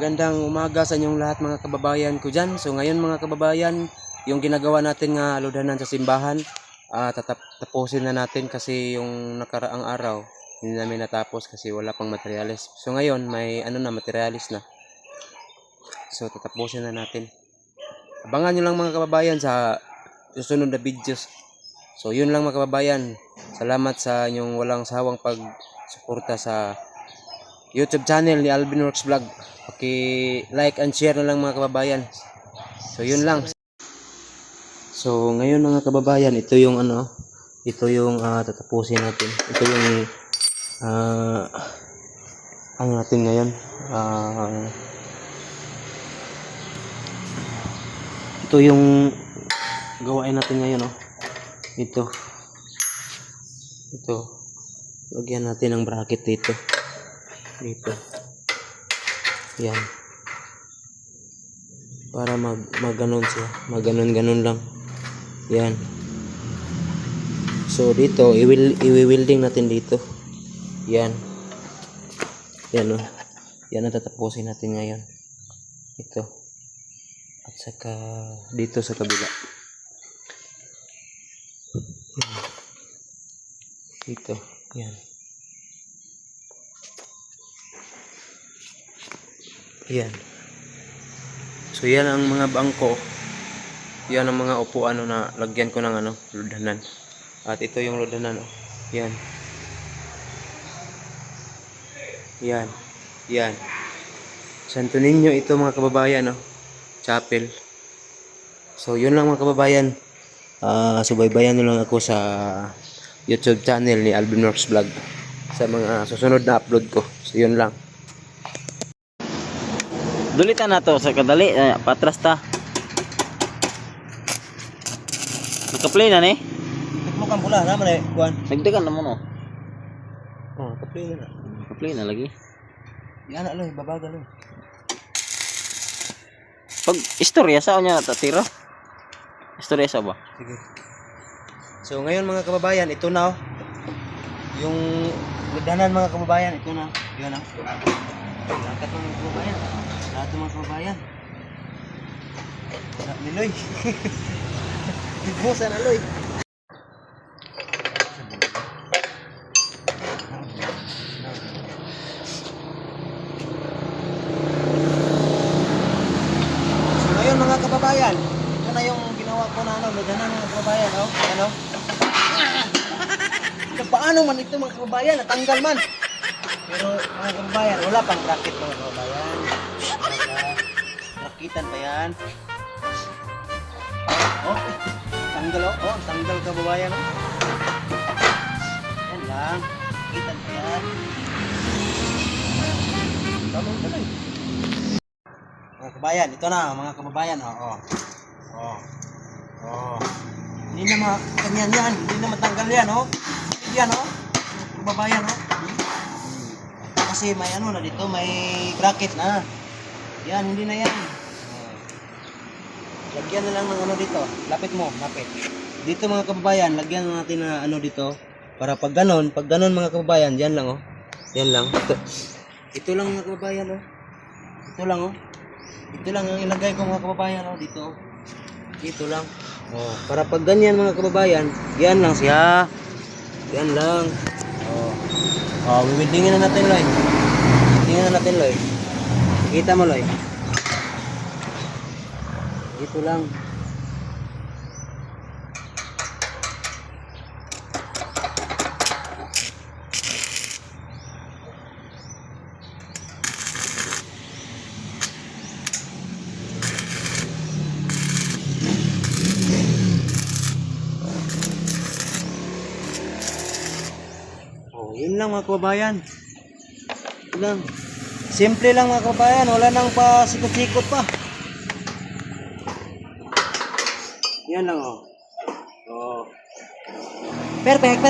Magandang umaga sa inyong lahat mga kababayan ko dyan. So ngayon mga kababayan, yung ginagawa natin nga lodanan sa simbahan, tapusin na natin kasi yung nakaraang araw hindi namin natapos kasi wala pang materialis. So ngayon may materialis na. So tatapusin na natin. Abangan nyo lang mga kababayan sa susunod na videos. So yun lang mga kababayan. Salamat sa inyong walang sawang pagsuporta sa YouTube channel ni Alvin Works Vlog. Like and share na lang mga kababayan. So yun lang. So ngayon mga kababayan, ito yung tatapusin natin. Ito yung natin ngayon. Ito yung gawain natin ngayon, oh. Ito. Lagyan natin ng bracket dito. Yan. Para maganon siya. Maganon lang. Yan. So dito, i-welding natin dito. Yan. Yan, oh. Yan ang tatapusin natin ngayon. Ito. At saka dito sa kabila. Yan. Dito. Yan. Yan. So yan ang mga bangko. Yan ang mga upuan na lagyan ko ng lodanan. At ito yung lodanan, oh. Yan. Yan. Santo Niño ito mga kababayan, oh. Chapel. So yun lang mga kababayan. Subaybayan nyo lang ako sa YouTube channel ni Alvin Works Vlog sa mga susunod na upload ko. So yun lang. Dulitan na to sa kadali, patras ta. Naka-play na ni. Mukhang pula naman eh, kuan. Nagdagan na mo no. Oh, naka-play na. Naka-play na lagi. Yan na loy, babagal loy. Pag istorya sa nya tatiro. Istorya sa ba? Sige. So ngayon mga kababayan, ito na, oh. Yung lodanan mga kababayan, ito na. Yan na. Lakat mga kababayan. Lahat ng mga kababayan. Ni Loy. Ibusan na Loy. So ngayon mga kababayan, ito na yung ginawa ko na lodanan mga kababayan, oh. Ano? Paano man ito mga kababayan, natanggal man. Pero mga kababayan, wala pang bracket mga kababayan. Braketan pa yan. Oh, tanggal, oh. Oh, tanggal kababayan, oh. Yan lang. Braketan pa yan. Tama ito lang. Mga kababayan, ito na mga kababayan, oh. Hindi na ganyan yan. Hindi na matanggal yan, oh. Yan, oh. Kababayan, oh. Kasi may na dito, may bracket na. Yan, hindi na yan. Lagyan na lang ng dito. Lapit mo, lapit. Dito mga kababayan, lagyan natin na dito. Para pag ganon mga kababayan, yan lang, oh. Yan lang. Ito lang mga kababayan, oh. Ito lang, oh. Ito lang ang ilagay ko mga kababayan, oh. Dito. Dito lang. Oh, para pag ganyan mga kababayan, yan lang siya. Yan lang. Oh, wiwildingin na natin, Loy. Wiwildingin na natin, Loy. Kita mo, Loy. Ito lang. Yun lang mga kababayan. Yun lang. Simple lang mga kababayan. Wala nang pa sikot-sikot pa. Yan lang, oh. Oh. Perfect.